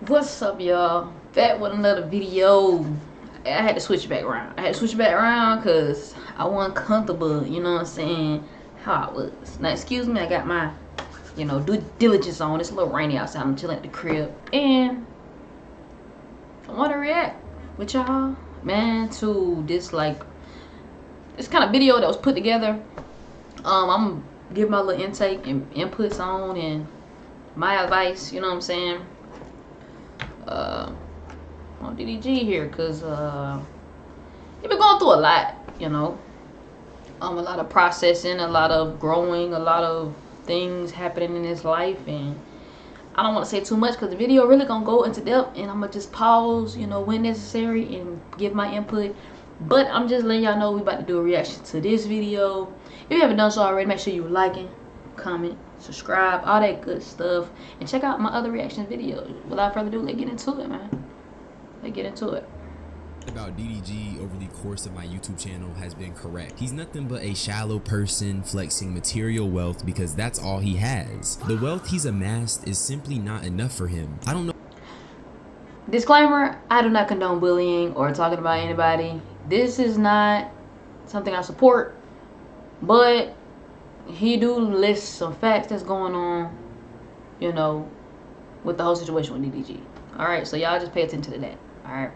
What's up, y'all? Back with another video. I had to switch it back around. Because I wasn't comfortable, you know what I'm saying, how I was. Now, excuse me, I got my, due diligence on. It's a little rainy outside. I'm chilling at the crib. And I want to react with y'all, man, to this, this kind of video that was put together. I'm going to give my little intake and inputs on and my advice, you know what I'm saying? On DDG here, because you've been going through a lot, a lot of processing, a lot of growing, a lot of things happening in his life, and I don't want to say too much because the video really gonna go into depth, and I'm gonna just pause, when necessary, and give my input. But I'm just letting y'all know we about to do a reaction to this video. If you haven't done so already, make sure you liking, comment, subscribe, all that good stuff, and check out my other reaction videos. Without further ado, let's get into it, man. Let's get into it. About DDG over the course of my YouTube channel has been correct. He's nothing but a shallow person flexing material wealth because that's all he has. The wealth he's amassed is simply not enough for him. I don't know. Disclaimer, I do not condone bullying or talking about anybody. This is not something I support, but he do list some facts that's going on, with the whole situation with DDG. Alright, so y'all just pay attention to that. Alright. I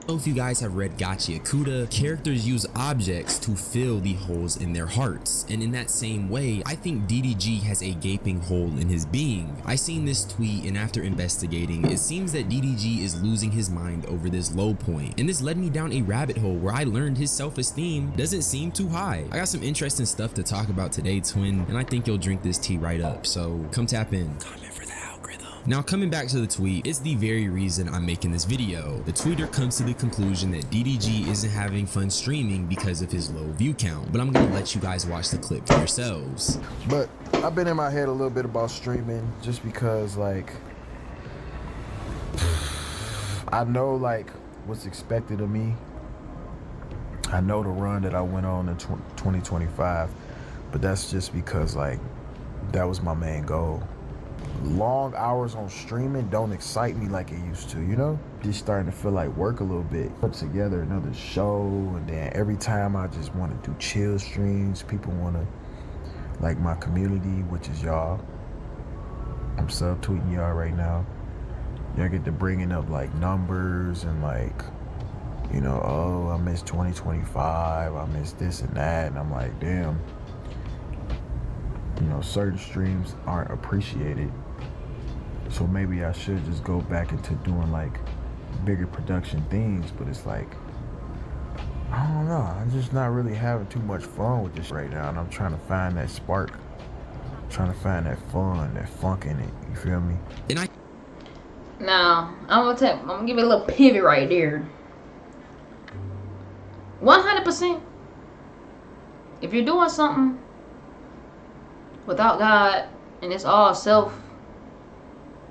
don't know if you guys have read Gotcha Akuda. Characters use objects to fill the holes in their hearts, and in that same way, I think DDG has a gaping hole in his being. I seen this tweet, and after investigating, it seems that DDG is losing his mind over this low point, and this led me down a rabbit hole where I learned his self-esteem doesn't seem too high. I got some interesting stuff to talk about today, twin, and I think you'll drink this tea right up, so come tap in. Now, coming back to the tweet, it's the very reason I'm making this video. The tweeter comes to the conclusion that DDG isn't having fun streaming because of his low view count, but I'm gonna let you guys watch the clip for yourselves. But I've been in my head a little bit about streaming just because, I know, what's expected of me. I know the run that I went on in 2025, but that's just because, that was my main goal. Long hours on streaming don't excite me like it used to, Just starting to feel like work a little bit. Put together another show, and then every time I just want to do chill streams. People want to, my community, which is y'all. I'm subtweeting y'all right now. Y'all get to bringing up numbers and oh, I missed 2025, I missed this and that, and I'm like, damn. Certain streams aren't appreciated. So maybe I should just go back into doing bigger production things, but it's I don't know. I'm just not really having too much fun with this right now, and I'm trying to find that spark. I'm trying to find that fun, that funk in it. You feel me? Now, I'm gonna give it a little pivot right there. 100%. If you're doing something without God and it's all self,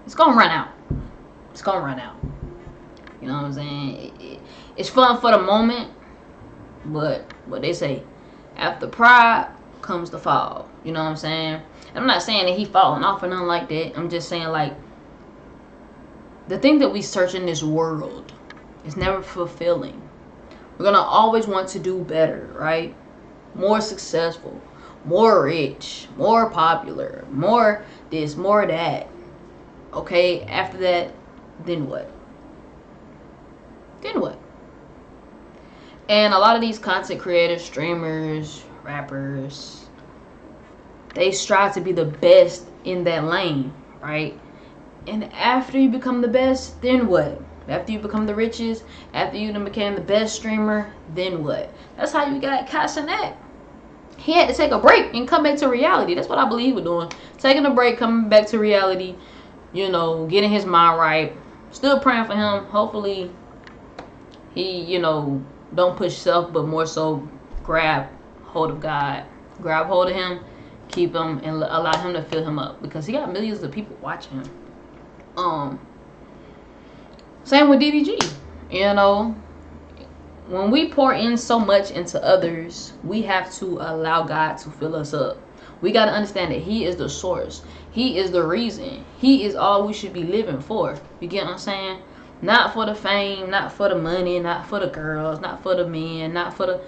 it's gonna run out. It's gonna run out. You know what I'm saying? It's fun for the moment, but what they say, after pride comes the fall. You know what I'm saying? And I'm not saying that he falling off or nothing like that. I'm just saying the thing that we search in this world is never fulfilling. We're gonna always want to do better, right? More successful, more rich, more popular, more this, more that. Okay, after that, then what? Then what? And a lot of these content creators, streamers, rappers, they strive to be the best in that lane, right? And after you become the best, then what? After you become the richest, after you done became the best streamer, then what? That's how you got Cassinet. He had to take a break and come back to reality. That's what I believe he was doing. Taking a break, coming back to reality, getting his mind right. Still praying for him. Hopefully he, don't push self, but more so grab hold of God. Grab hold of him, keep him, and allow him to fill him up. Because he got millions of people watching him. Same with DDG. When we pour in so much into others, we have to allow God to fill us up. We got to understand that he is the source. He is the reason. He is all we should be living for. You get what I'm saying? Not for the fame, not for the money, not for the girls, not for the men, not for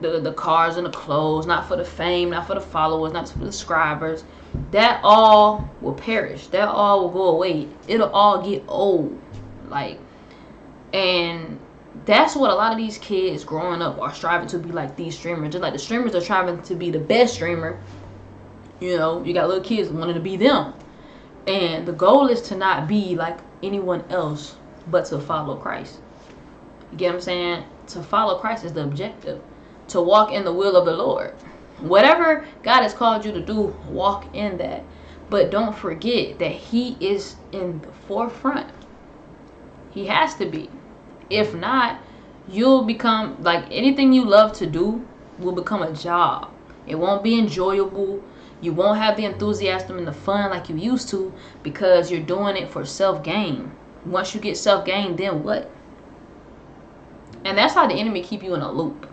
the cars and the clothes, not for the fame, not for the followers, not for the subscribers. That all will perish. That all will go away. It'll all get old. Like, and that's what a lot of these kids growing up are striving to be like these streamers. Just like the streamers are striving to be the best streamer. You know, you got little kids wanting to be them. And the goal is to not be like anyone else, but to follow Christ. You get what I'm saying? To follow Christ is the objective. To walk in the will of the Lord. Whatever God has called you to do, walk in that. But don't forget that he is in the forefront. He has to be. If not, you'll become, like, anything you love to do will become a job. It won't be enjoyable. You won't have the enthusiasm and the fun like you used to, because you're doing it for self-gain. Once you get self-gain, then what? And that's how the enemy keep you in a loop.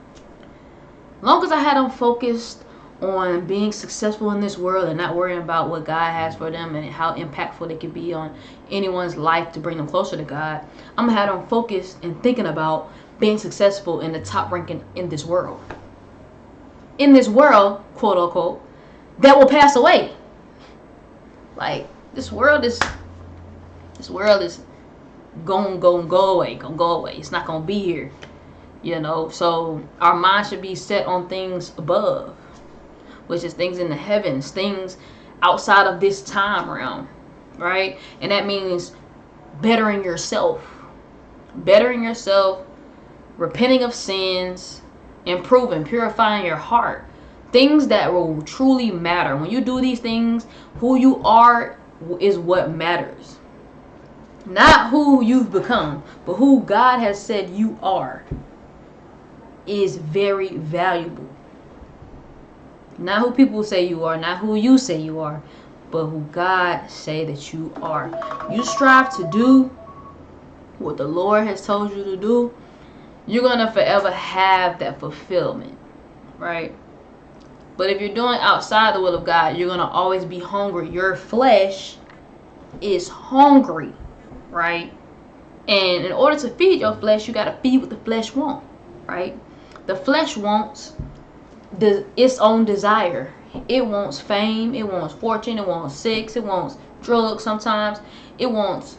As long as I had them focused on being successful in this world and not worrying about what God has for them and how impactful they can be on anyone's life to bring them closer to God, I'm going to have them focused and thinking about being successful in the top ranking in this world. In this world, quote unquote, that will pass away. Like, this world is gonna go away. It's not gonna be here. You know, so our mind should be set on things above, which is things in the heavens, things outside of this time realm, right? And that means bettering yourself, repenting of sins, improving, purifying your heart. Things that will truly matter. When you do these things, who you are is what matters. Not who you've become, but who God has said you are is very valuable. Not who people say you are, not who you say you are, but who God say that you are. You strive to do what the Lord has told you to do, you're going to forever have that fulfillment, right? But if you're doing outside the will of God, you're going to always be hungry. Your flesh is hungry, right? And in order to feed your flesh, you got to feed what the flesh wants, right? The flesh wants its own desire. It wants fame. It wants fortune. It wants sex. It wants drugs sometimes. It wants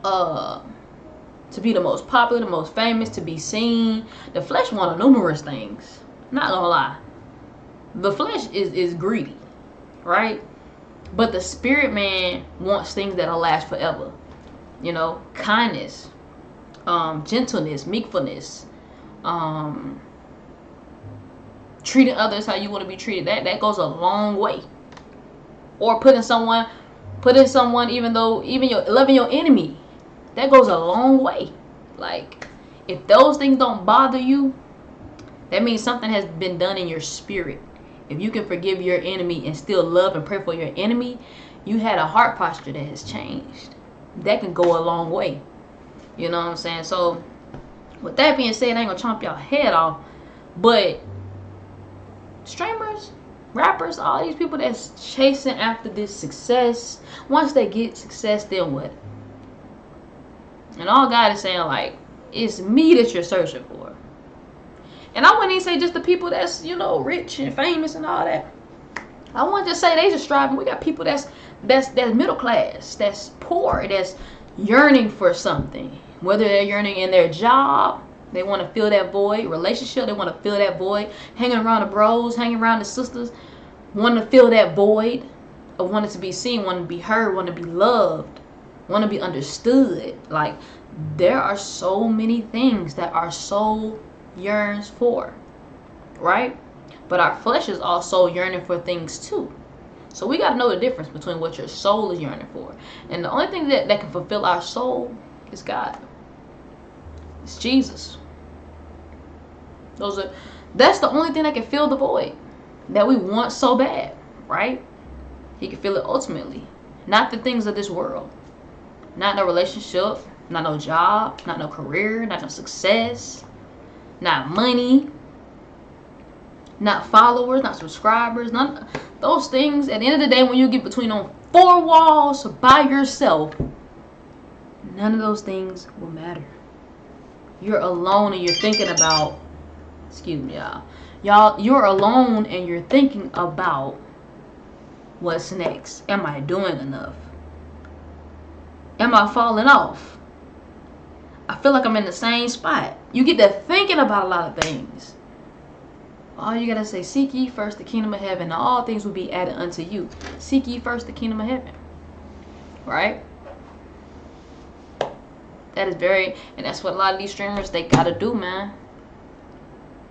to be the most popular, the most famous, to be seen. The flesh wants numerous things. Not gonna lie. The flesh is greedy, right? But the spirit man wants things that'll last forever. You know, kindness, gentleness, meekfulness, treating others how you want to be treated. That goes a long way. Or putting someone, even loving your enemy, that goes a long way. Like, if those things don't bother you, that means something has been done in your spirit. If you can forgive your enemy and still love and pray for your enemy, you had a heart posture that has changed. That can go a long way. You know what I'm saying? So, with that being said, I ain't gonna chomp y'all head off, but streamers, rappers, all these people that's chasing after this success, once they get success, then what? And all God is saying, like, it's me that you're searching for. And I wouldn't even say just the people that's, you know, rich and famous and all that. I wouldn't just say they just striving. We got people that's middle class, that's poor, that's yearning for something. Whether they're yearning in their job, they want to fill that void. Relationship, they want to fill that void. Hanging around the bros, hanging around the sisters, wanting to fill that void of wanting to be seen, wanting to be heard, wanting to be loved, wanting to be understood. Like, there are so many things that our soul yearns for, right? But our flesh is also yearning for things too. So we got to know the difference between what your soul is yearning for. And the only thing that can fulfill our soul is God. It's Jesus. That's the only thing that can fill the void that we want so bad, right? He can fill it ultimately. Not the things of this world. Not no relationship, not no job, not no career, not no success, not money. not followers, not subscribers, none those things. At the end of the day, when you get between on 4 walls by yourself, none of those things will matter. You're alone and you're thinking about, excuse me, y'all, you're alone and you're thinking about what's next. Am I doing enough? Am I falling off? I feel like I'm in the same spot. You get to thinking about a lot of things. All you gotta say, seek ye first the kingdom of heaven, and all things will be added unto you. Seek ye first the kingdom of heaven. Right? That is very, and that's what a lot of these streamers, they gotta do, man.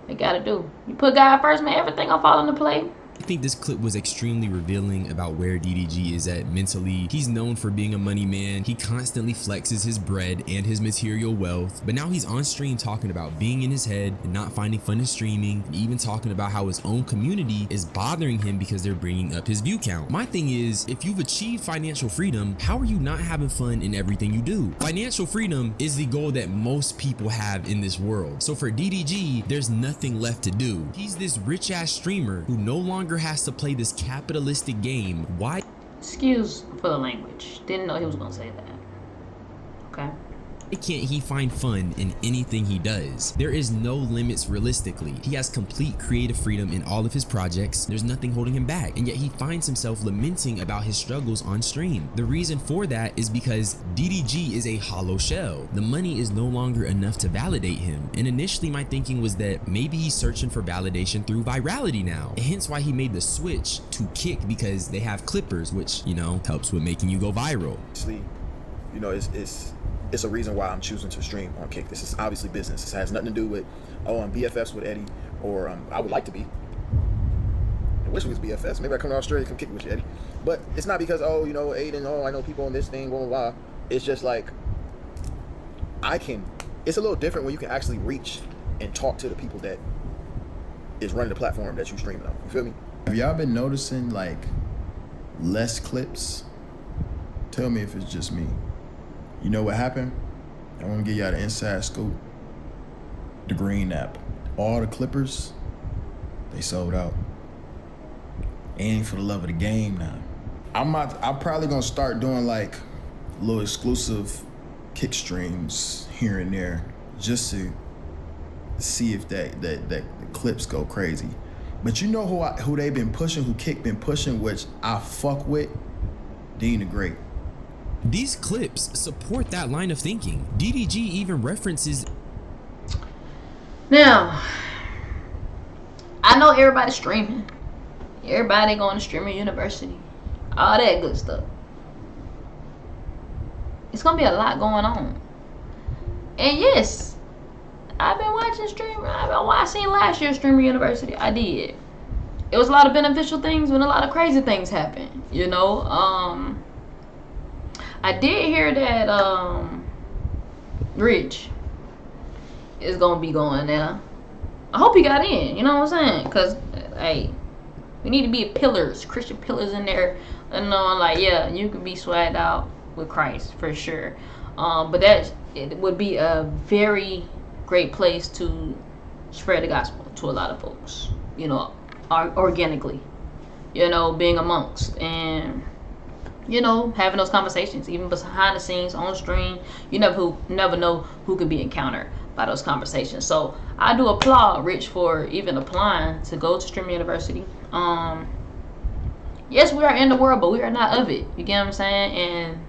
They gotta do. You put God first, man, everything will fall into play. I think this clip was extremely revealing about where DDG is at mentally. He's known for being a money man. He constantly flexes his bread and his material wealth, but now he's on stream talking about being in his head and not finding fun in streaming, and even talking about how his own community is bothering him because they're bringing up his view count. My thing is, if you've achieved financial freedom, how are you not having fun in everything you do? Financial freedom is the goal that most people have in this world. So for DDG, there's nothing left to do. He's this rich ass streamer who no longer has to play this capitalistic game. Why? Excuse for the language. Didn't know he was gonna say that. Okay. Can't he find fun in anything he does? There is no limits realistically. He has complete creative freedom in all of his projects. There's nothing holding him back, and yet he finds himself lamenting about his struggles on stream. The reason for that is because DDG is a hollow shell. The money is no longer enough to validate him, and initially my thinking was that maybe he's searching for validation through virality now, and hence why he made the switch to Kick, because they have clippers, which, you know, helps with making you go viral. You know, it's a reason why I'm choosing to stream on Kick. This is obviously business. This has nothing to do with, oh, I'm BFFs with Eddie, or I would like to be. I wish we was BFFs. Maybe I come to Australia, come kick with you, Eddie. But it's not because, oh, you know, Aiden, oh, I know people on this thing, blah, blah, blah. It's just like, it's a little different when you can actually reach and talk to the people that is running the platform that you streaming on. You feel me? Have y'all been noticing, like, less clips? Tell me if it's just me. You know what happened? I want to give y'all the inside scoop. The Green app. All the clippers, they sold out. And for the love of the game now. I'm probably going to start doing like little exclusive Kick streams here and there just to see if that the clips go crazy. But you know who they been pushing, who Kick been pushing, which I fuck with? Dean the Great. These clips support that line of thinking. DDG even references. Now, I know everybody's streaming. Everybody going to streaming university. All that good stuff. It's going to be a lot going on. And yes, I've been watching streaming. I seen last year's streamer university. I did. It was a lot of beneficial things when a lot of crazy things happened. You know, I did hear that Rich is gonna be going there. I hope he got in, you know what I'm saying? Cause hey, we need to be pillars, Christian pillars in there. And like, yeah, you could be swagged out with Christ for sure. But it would be a very great place to spread the gospel to a lot of folks, you know, organically, you know, being amongst and, you know, having those conversations, even behind the scenes, on stream. You never know who could be encountered by those conversations. So I do applaud Rich for even applying to go to Streamer University. Yes, we are in the world, but we are not of it. You get what I'm saying? And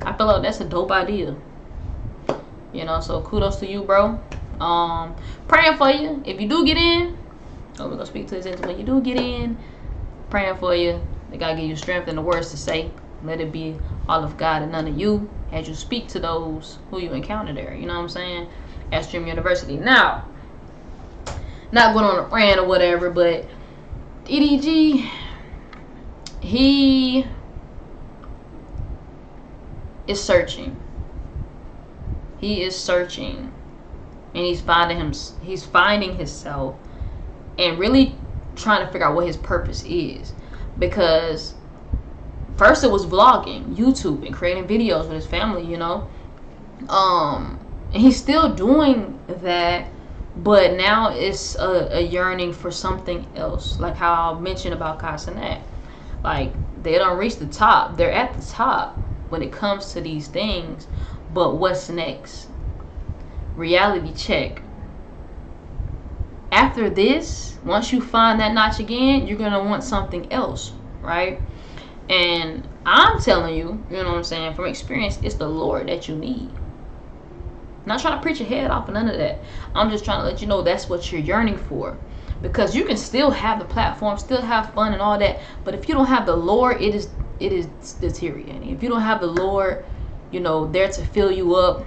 I feel like that's a dope idea. You know, so kudos to you, bro. Praying for you. If you do get in, we're gonna speak to this into when you do get in. Praying for you. They gotta give you strength and the words to say. Let it be all of God and none of you as you speak to those who you encounter there. You know what I'm saying? At Stream University. Now, not going on a rant or whatever, but DDG, he is searching. He is searching, and he's finding himself, and really trying to figure out what his purpose is. Because first it was vlogging, YouTube, and creating videos with his family, you know. And he's still doing that, But now it's a yearning for something else. Like how I mentioned about Casanet. Like, they don't reach the top. They're at the top when it comes to these things. But what's next? Reality check. After this, once you find that notch again, you're going to want something else, right? And I'm telling you, you know what I'm saying, from experience, it's the Lord that you need. I'm not trying to preach your head off or none of that. I'm just trying to let you know that's what you're yearning for. Because you can still have the platform, still have fun and all that, but if you don't have the Lord, it is deteriorating. If you don't have the Lord, you know, there to fill you up,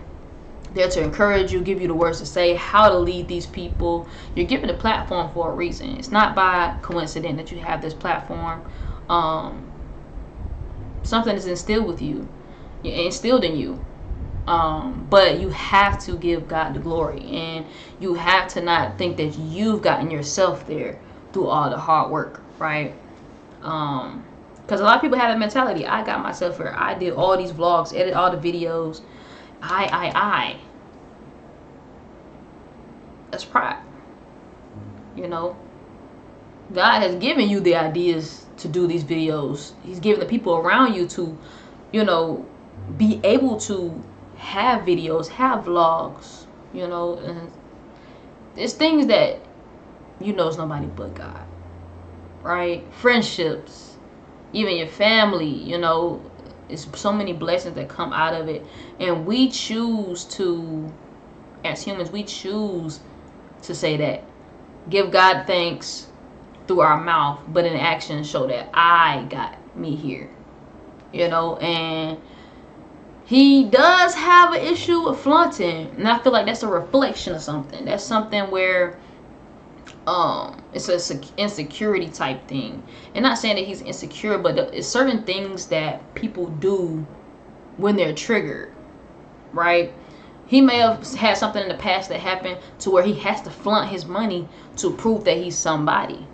there to encourage you, give you the words to say, how to lead these people. You're given the platform for a reason. It's not by coincidence that you have this platform. Something is instilled with you, instilled in you. But you have to give God the glory, and you have to not think that you've gotten yourself there through all the hard work, right? Because a lot of people have that mentality. I got myself here. I did all these vlogs, edit all the videos. I. That's pride. You know, God has given you the ideas to do these videos. He's given the people around you to, you know, be able to have videos, have vlogs, you know, and there's things that you know is nobody but God, right? Friendships, even your family, you know, it's so many blessings that come out of it, and we choose to, as humans, we choose to say that, give God thanks through our mouth, but in action show that I got me here, you know. And he does have an issue with flaunting, and I feel like that's a reflection of something. That's something where it's a insecurity type thing. And not saying that he's insecure, but it's certain things that people do when they're triggered, right? He may have had something in the past that happened to where he has to flaunt his money to prove that he's somebody.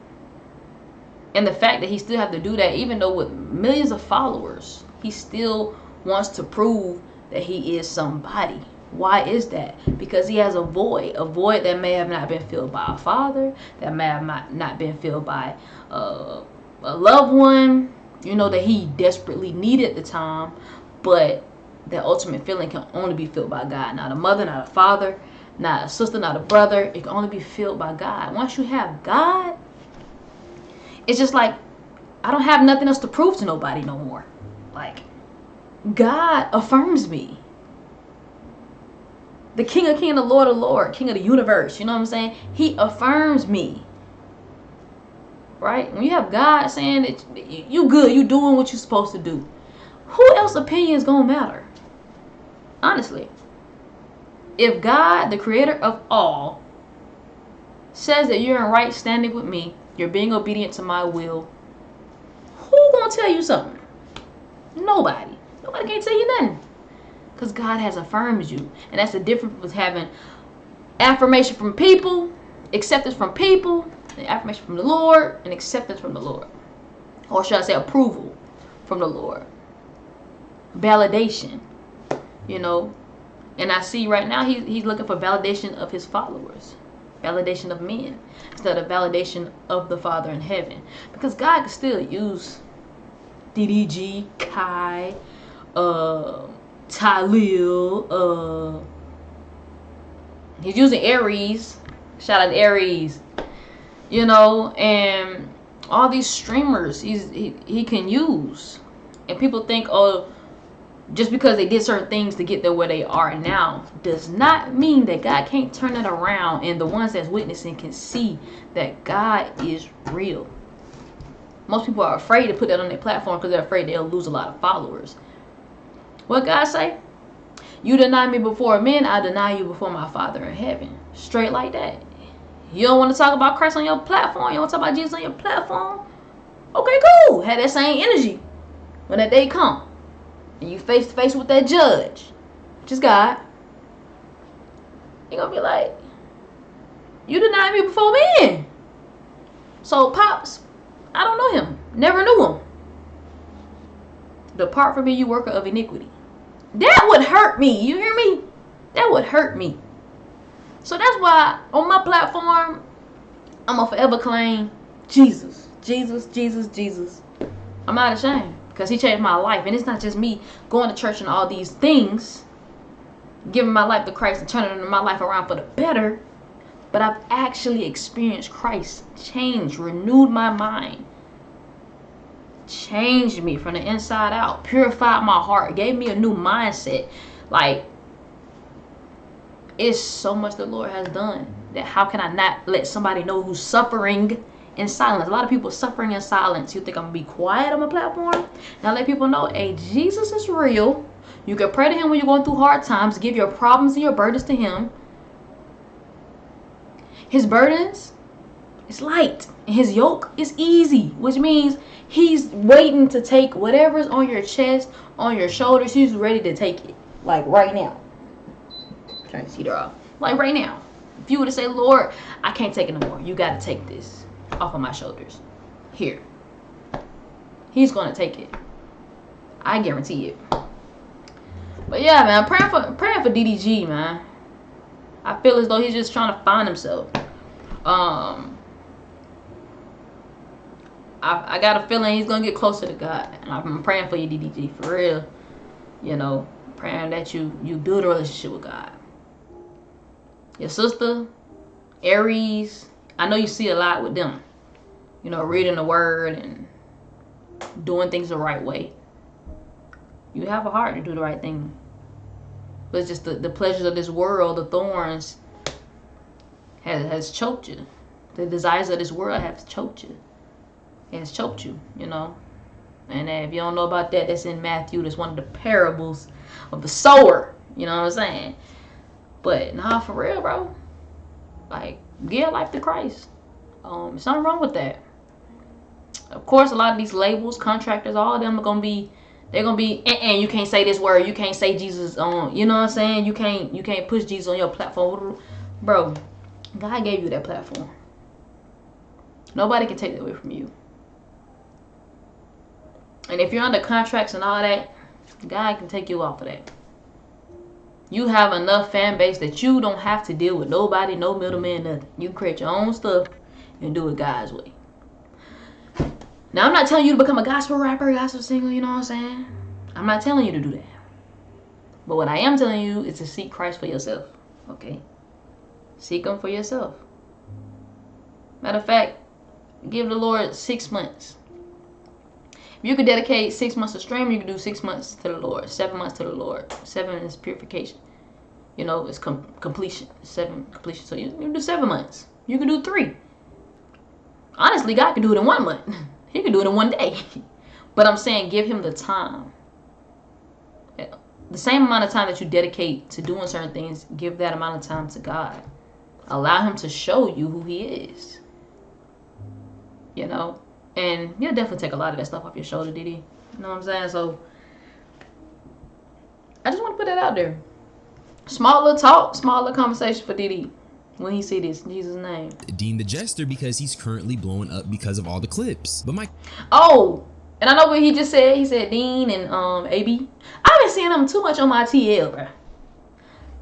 And the fact that he still have to do that, even though with millions of followers, he still wants to prove that he is somebody. Why is that? Because he has a void that may have not been filled by a father, that may have not been filled by a loved one, you know, that he desperately needed at the time. But that ultimate feeling can only be filled by God. Not a mother, not a father, not a sister, not a brother. It can only be filled by God. Once you have God, it's just like, I don't have nothing else to prove to nobody no more. Like, God affirms me. The King of Kings, the Lord of Lords, King of the universe, you know what I'm saying? He affirms me. Right? When you have God saying that you good, you doing what you're supposed to do, who else's opinion is going to matter? Honestly. If God, the creator of all, says that you're in right standing with me, you're being obedient to my will, who going to tell you something? Nobody. Nobody can't tell you nothing. Because God has affirmed you. And that's the difference with having affirmation from people, acceptance from people, and affirmation from the Lord, and acceptance from the Lord. Or should I say approval from the Lord. Validation. You know. And I see right now he's looking for validation of his followers. Validation of men. Instead of validation of the Father in heaven. Because God can still use DDG, Kai, Talil, he's using Aries. Shout out to Aries. You know, and all these streamers he can use. And people think, oh, just because they did certain things to get there where they are now does not mean that God can't turn it around, and the ones that's witnessing can see that God is real. Most people are afraid to put that on their platform because they're afraid they'll lose a lot of followers. What God say? You deny me before men, I deny you before my Father in heaven. Straight like that. You don't want to talk about Christ on your platform? You want to talk about Jesus on your platform? Okay, cool. Have that same energy when that day come. And you face to face with that judge, which is God. You're going to be like, you denied me before men. So, Pops, I don't know him. Never knew him. Depart from me, you worker of iniquity. That would hurt me. You hear me? That would hurt me. So that's why on my platform, I'm going to forever claim Jesus. Jesus, Jesus, Jesus. I'm not ashamed because he changed my life. And it's not just me going to church and all these things, giving my life to Christ and turning my life around for the better. But I've actually experienced Christ change, renewed my mind, changed me from the inside out, purified my heart, gave me a new mindset. Like, it's so much the Lord has done that how can I not let somebody know who's suffering in silence? A lot of people suffering in silence. You think I'm gonna be quiet on my platform? Now let people know, hey, Jesus is real. You can pray to him when you're going through hard times. Give your problems and your burdens to him. His burdens is light and his yoke is easy, which means he's waiting to take whatever's on your chest, on your shoulders. He's ready to take it, like right now. Turn the heater off. Like right now. If you were to say, Lord, I can't take it no more. You got to take this off of my shoulders. Here. He's going to take it. I guarantee it. But yeah, man, praying for DDG, man. I feel as though he's just trying to find himself. I got a feeling he's going to get closer to God. And I'm praying for you, DDG, for real. You know, praying that you build a relationship with God. Your sister, Aries, I know you see a lot with them. You know, reading the word and doing things the right way. You have a heart to do the right thing. But it's just the pleasures of this world, the thorns, has choked you. The desires of this world have choked you. It has choked you, you know. And if you don't know about that, that's in Matthew. That's one of the parables of the sower. You know what I'm saying? But nah, for real, bro. Like, give life to Christ. There's nothing wrong with that. Of course, a lot of these labels, contractors, all of them are gonna be. They're gonna be. And you can't say this word. You can't say Jesus on. You know what I'm saying? You can't push Jesus on your platform, bro. God gave you that platform. Nobody can take that away from you. And if you're under contracts and all that, God can take you off of that. You have enough fan base that you don't have to deal with nobody, no middleman, nothing. You can create your own stuff and do it God's way. Now, I'm not telling you to become a gospel rapper, gospel singer, you know what I'm saying? I'm not telling you to do that. But what I am telling you is to seek Christ for yourself, okay? Seek him for yourself. Matter of fact, give the Lord 6 months. If you could dedicate 6 months to stream, you can do 6 months to the Lord, 7 months to the Lord. 7 is purification. You know, it's completion. 7 completion. So you can do 7 months. You can do 3. Honestly, God can do it in 1 month. He can do it in 1 day. But I'm saying give him the time. The same amount of time that you dedicate to doing certain things, give that amount of time to God. Allow him to show you who he is. You know? And you'll definitely take a lot of that stuff off your shoulder, DD. You know what I'm saying? So, I just want to put that out there. Small little talk, small little conversation for DD when he see this in Jesus' name. Dean the Jester because he's currently blowing up because of all the clips. But Oh, and I know what he just said. He said Dean and AB. I've been seeing them too much on my TL, bro.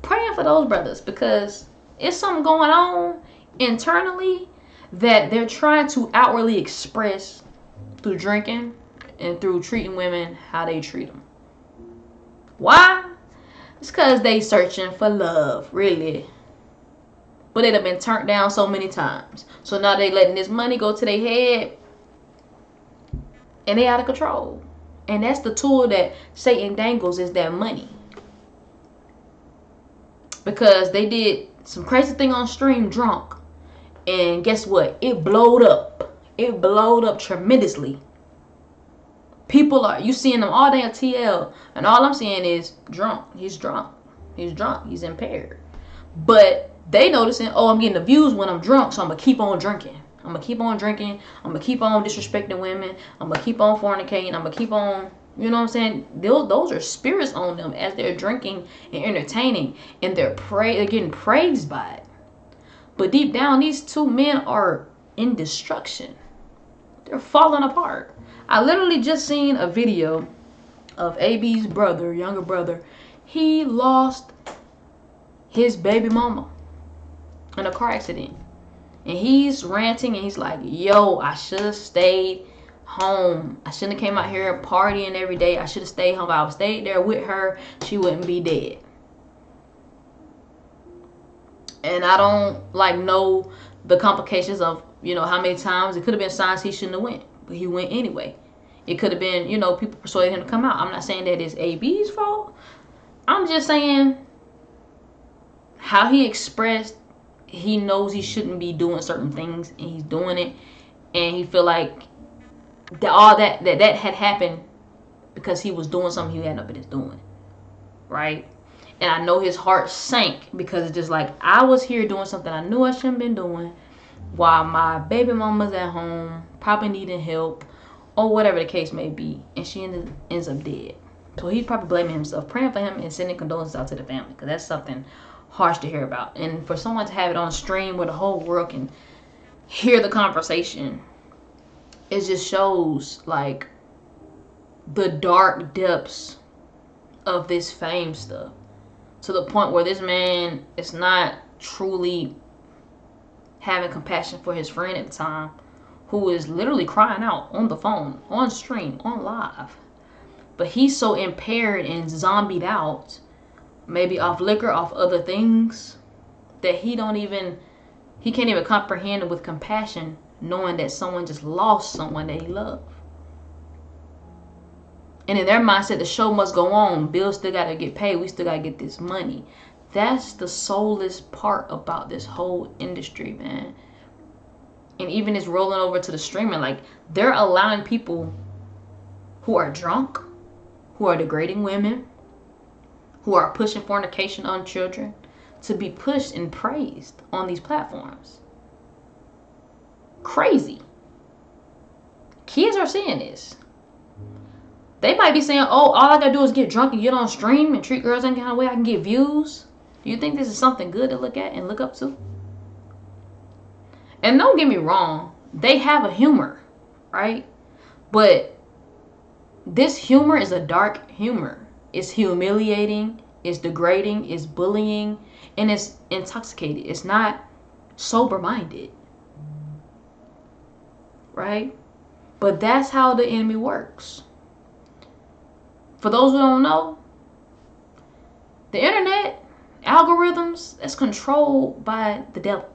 Praying for those brothers because it's something going on internally that they're trying to outwardly express through drinking and through treating women how they treat them. Why? It's because they searching for love, really. But it have been turned down so many times. So now they letting this money go to their head and they out of control. And that's the tool that Satan dangles, is that money. Because they did some crazy thing on stream drunk. And guess what? It blowed up. It blowed up tremendously. People are, you seeing them all day on TL. And all I'm seeing is drunk. He's drunk. He's drunk. He's impaired. But they noticing, oh, I'm getting the views when I'm drunk, so I'm going to keep on drinking. I'm going to keep on drinking. I'm going to keep on disrespecting women. I'm going to keep on fornicating. I'm going to keep on, you know what I'm saying? Those are spirits on them as they're drinking and entertaining. And they're getting praised by it. But deep down, these two men are in destruction. They're falling apart. I literally just seen a video of AB's brother, younger brother. He lost his baby mama. in a car accident. And he's ranting and he's like, yo, I should have stayed home. I shouldn't have came out here partying every day. I should have stayed home. If I would stayed there with her, she wouldn't be dead. And I don't like know the complications of, you know, how many times it could have been signs he shouldn't have went, but he went anyway. It could have been, you know, people persuaded him to come out. I'm not saying that it's AB's fault. I'm just saying how he expressed, he knows he shouldn't be doing certain things and he's doing it, and he feel like that had happened because he was doing something he had no business doing, right? And I know his heart sank because it's just like, I was here doing something I knew I shouldn't have been doing while my baby mama's at home, probably needing help or whatever the case may be, and she ends up dead. So he's probably blaming himself, praying for him and sending condolences out to the family, because that's something harsh to hear about. And for someone to have it on stream where the whole world can hear the conversation, it just shows like the dark depths of this fame stuff, to the point where this man is not truly having compassion for his friend at the time, who is literally crying out on the phone, on stream, on live. But he's so impaired and zombied out, maybe off liquor, off other things, that he can't even comprehend it with compassion, knowing that someone just lost someone that he loved. And in their mindset, the show must go on. Bills still got to get paid. We still got to get this money. That's the soulless part about this whole industry, man. And even it's rolling over to the streaming. Like, they're allowing people who are drunk, who are degrading women, who are pushing fornication on children, to be pushed and praised on these platforms. Crazy. Kids are seeing this. They might be saying, oh, all I gotta do is get drunk and get on stream and treat girls any kind of way I can get views. Do you think this is something good to look at and look up to? And don't get me wrong, they have a humor, right? But this humor is a dark humor. It's humiliating, it's degrading, it's bullying, and it's intoxicated. It's not sober-minded, right? But that's how the enemy works. For those who don't know, the internet algorithms is controlled by the devil.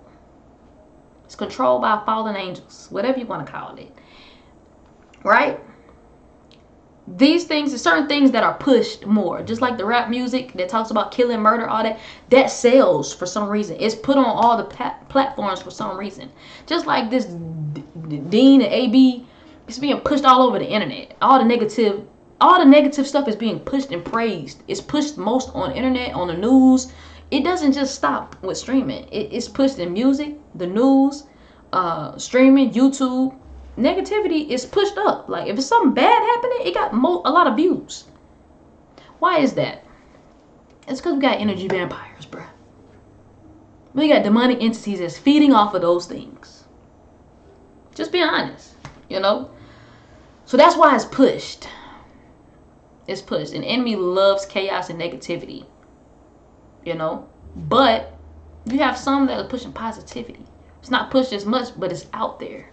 It's controlled by fallen angels, whatever you want to call it, right? These things, certain things that are pushed more, just like the rap music that talks about killing, murder, all that sells for some reason. It's put on all the platforms for some reason. Just like this Dean and AB, it's being pushed all over the internet. All the negative stuff is being pushed and praised. It's pushed most on internet, on the news. It doesn't just stop with streaming. It's pushed in music, the news, streaming, YouTube. Negativity is pushed up. Like, if it's something bad happening, it got a lot of views. Why is that? It's because we got energy vampires, bruh. We got demonic entities that's feeding off of those things. Just be honest, you know? So that's why it's pushed. It's pushed. And the enemy loves chaos and negativity, you know? But you have some that are pushing positivity. It's not pushed as much, but it's out there.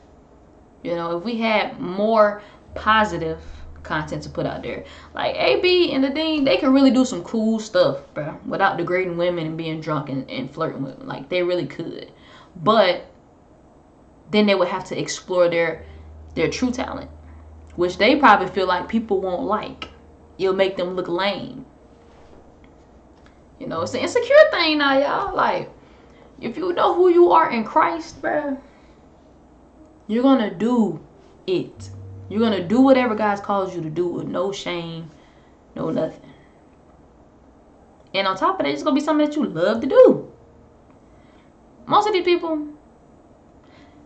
You know, if we had more positive content to put out there, like AB and the Dean, they can really do some cool stuff, bro, without degrading women and being drunk and flirting with them. Like, they really could. But then they would have to explore their true talent, which they probably feel like people won't like. It'll make them look lame. You know, it's an insecure thing now, y'all. Like, if you know who you are in Christ, bro, you're going to do it. You're going to do whatever God calls you to do with no shame, no nothing. And on top of that, it's going to be something that you love to do. Most of these people,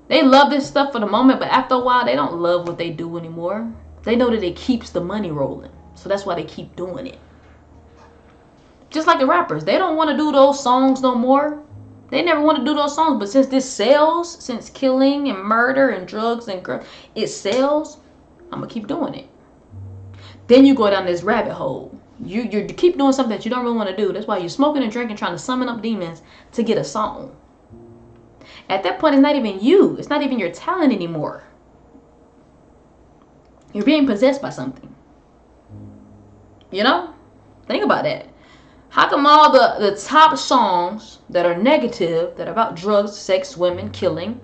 they love this stuff for the moment, but after a while, they don't love what they do anymore. They know that it keeps the money rolling. So that's why they keep doing it. Just like the rappers. They don't want to do those songs no more. They never want to do those songs, but since this sells, since killing and murder and drugs and it sells, I'm going to keep doing it. Then you go down this rabbit hole. You keep doing something that you don't really want to do. That's why you're smoking and drinking, trying to summon up demons to get a song. At that point, it's not even you. It's not even your talent anymore. You're being possessed by something. You know? Think about that. How come all the top songs that are negative, that are about drugs, sex, women, killing,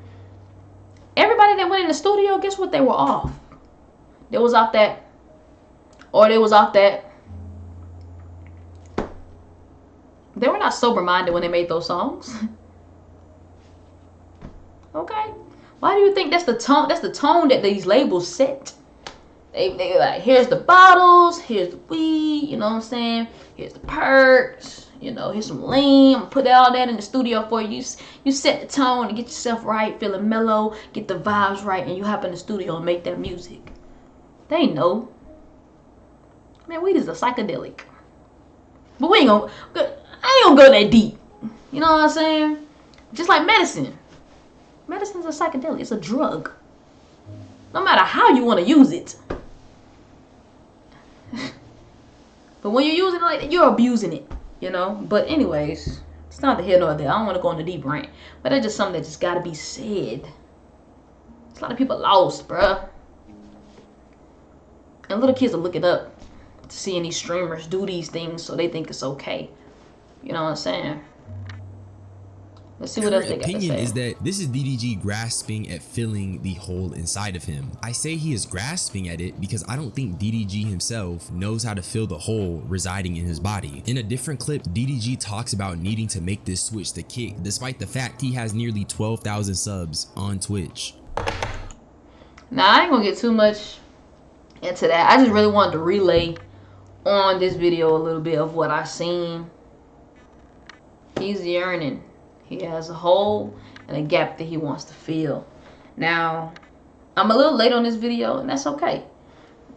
everybody that went in the studio, guess what? They were off. They was off that, or they was off that. They were not sober-minded when they made those songs. Okay? Why do you think that's the tone? That's the tone that these labels set. They like, here's the bottles, here's the weed, you know what I'm saying? Here's the perks, you know, here's some lean. I'm gonna put all that in the studio for you. You set the tone and get yourself right, feeling mellow, get the vibes right, and you hop in the studio and make that music. They know. Man, weed is a psychedelic. But I ain't gonna go that deep. You know what I'm saying? Just like medicine. Medicine's a psychedelic. It's a drug. No matter how you want to use it. But when you're using it like that, you're abusing it. You know? But anyways, it's not the here nor there. I don't want to go on a deep rant. But that's just something that just got to be said. There's a lot of people lost, bruh. And little kids are looking up to seeing these streamers do these things so they think it's okay. You know what I'm saying? Let's see what else they got to opinion say. is that this is DDG grasping at filling the hole inside of him. I say he is grasping at it because I don't think DDG himself knows how to fill the hole residing in his body. In a different clip, DDG talks about needing to make this switch to kick, despite the fact he has nearly 12,000 subs on Twitch. Now, I ain't gonna get too much into that. I just really wanted to relay on this video a little bit of what I seen. He's yearning. He has a hole and a gap that he wants to fill. Now, I'm a little late on this video, and that's okay.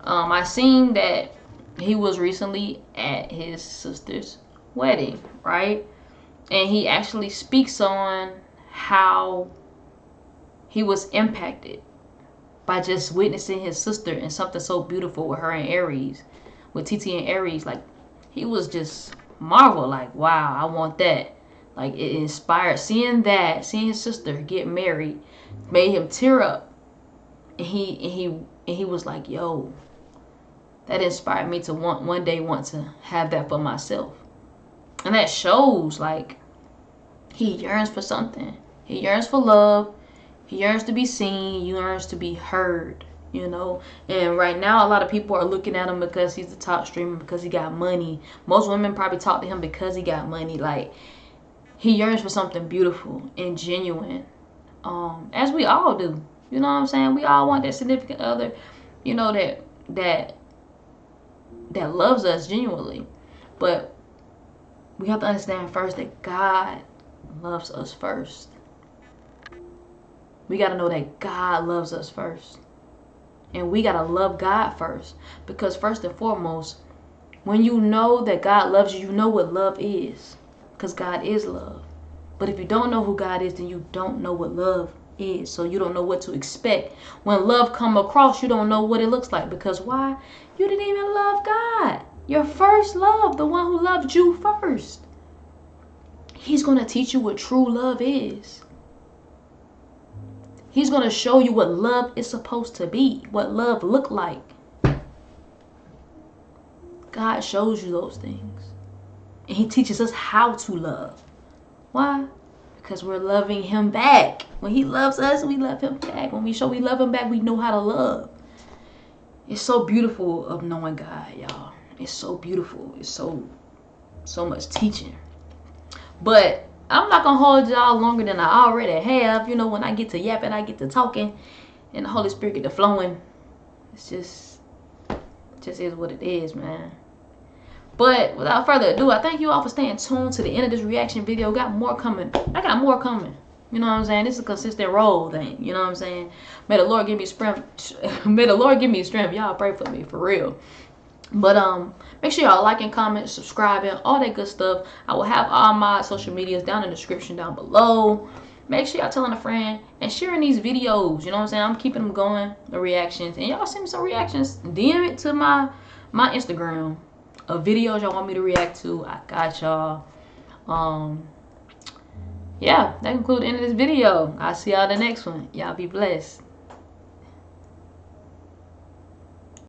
I seen that he was recently at his sister's wedding, right? And he actually speaks on how he was impacted by just witnessing his sister and something so beautiful with her and Aries, with TT and Aries. Like, he was just marveled, like, wow, I want that. Like, it inspired, seeing his sister get married made him tear up. And he was like, yo, that inspired me to one day want to have that for myself. And that shows, like, he yearns for something. He yearns for love. He yearns to be seen. He yearns to be heard, you know. And right now, a lot of people are looking at him because he's the top streamer, because he got money. Most women probably talk to him because he got money. Like, he yearns for something beautiful and genuine, as we all do. You know what I'm saying? We all want that significant other, you know, that loves us genuinely. But we have to understand first that God loves us first. We got to know that God loves us first. And we got to love God first. Because first and foremost, when you know that God loves you, you know what love is. Because God is love. But if you don't know who God is, then you don't know what love is. So you don't know what to expect. When love come across, you don't know what it looks like. Because why? You didn't even love God. Your first love, the one who loved you first. He's going to teach you what true love is. He's going to show you what love is supposed to be. What love look like. God shows you those things. And he teaches us how to love. Why? Because we're loving him back. When he loves us, we love him back. When we show we love him back, we know how to love. It's so beautiful of knowing God, y'all. It's so beautiful. It's so much teaching. But I'm not going to hold y'all longer than I already have. You know, when I get to yapping, I get to talking, and the Holy Spirit get to flowing. It's just is what it is, man. But without further ado, I thank you all for staying tuned to the end of this reaction video. Got more coming. I got more coming. You know what I'm saying? This is a consistent roll thing. You know what I'm saying? May the Lord give me strength. May the Lord give me strength. Y'all pray for me, for real. But make sure y'all liking, comment, subscribing, all that good stuff. I will have all my social medias down in the description down below. Make sure y'all telling a friend and sharing these videos. You know what I'm saying? I'm keeping them going, the reactions. And y'all send me some reactions. DM it to my Instagram of videos y'all want me to react to. I got y'all. yeah, that concludes the end of this video. I'll see y'all in the next one. Y'all be blessed.